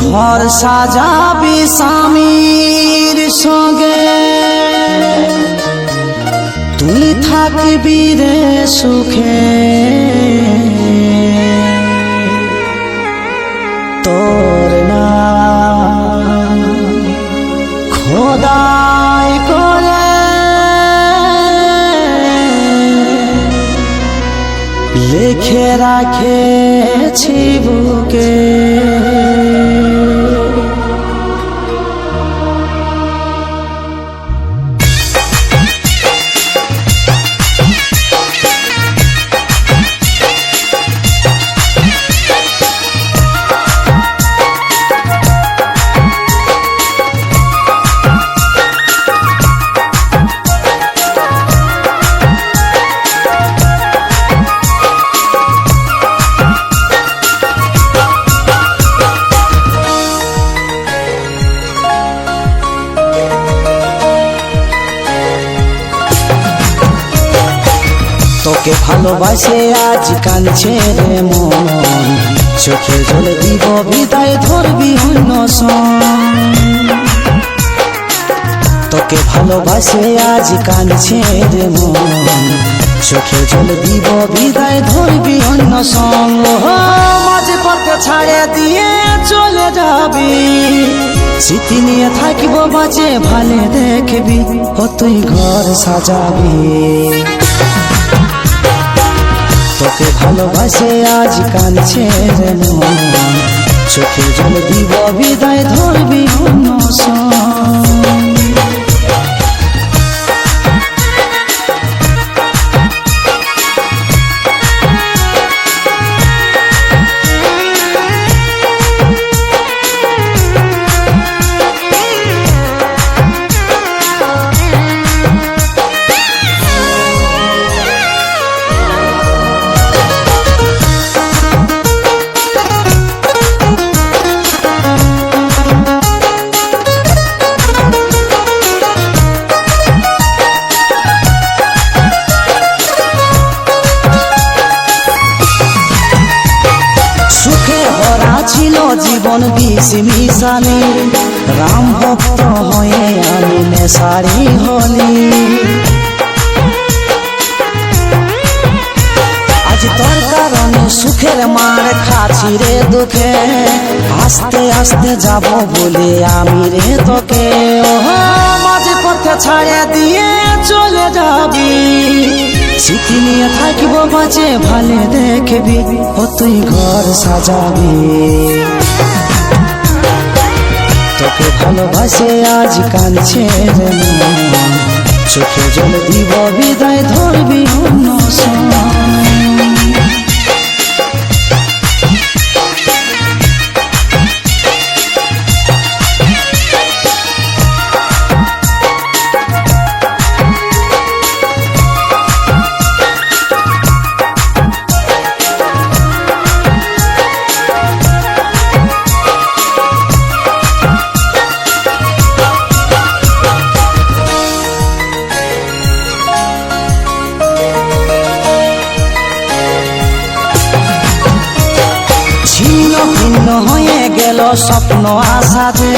ঘর সাজাবি স্বামীর সঙ্গে, তুই থাকবি রে সুখে। তোর না খোদাই করে লিখে রাখেছি বুকে। তোকে ভালোবাসে আজ কাঁদছে রে মন, চোখে জল দিব বিদায় ধরবি অন্য সন। তোকে ভালোবাসে আজ কাঁদছে রে মন, চোখে জল দিব বিদায় ধরবি অন্য সন। মাঝে পথে ছাড়ে দিয়ে চলে যাবি, স্মৃতি নিয়ে থাকবো বাজে ভালে দেখবি। ও তুই ঘর সাজাবি, তোকে ভালোবাসে আজ কাঁদছে রে মন, চোখে জল দিব বিদায় ধরবি অন্য সন। ছিল জীবন বিষ মিশালি, রাম ভক্ত হয়ে আমি নেশারি হলি। আজ তোর কারণে সুখের মার খাচ্ছি রে দুঃখে, আস্তে আস্তে যাব বলে আমি রে তোকে। মাঝে পথে ছাড়ে দিয়ে চলে যাবি, স্মৃতি নিয়ে থাকবো বাজে ভালে দেখবি। ও তুই ঘর সাজাবি, তোকে ভালোবাসে আজ কাঁদছে রে মন, চোখে জল দিব বিদায় ধরবি অন্য সন। ছিন্ন হয়ে গেল স্বপ্ন আশা যে,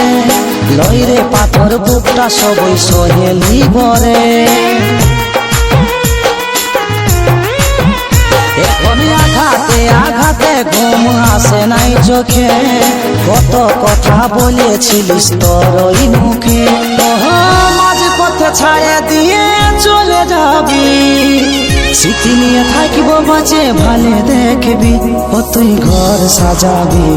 লইরে পাথর বুকটা সবই সহেলি বরে। এখন আঘাতে আঘাতে ঘুম আসে নাই চোখে, কত কথা বলেছিলিস তোর ওই মুখে। মাঝে পথে ছাড়ে দিয়ে চলে যাবি, স্মৃতি নিয়ে থাকবো বাজে ভালে দেখবি। ও তুই ঘর সাজাবি,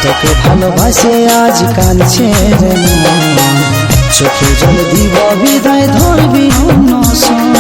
তোকে ভালোবাসে আজ কাঁদছে রে মন, চোখে জল দিব বিদায় ধরবি অন্য সন।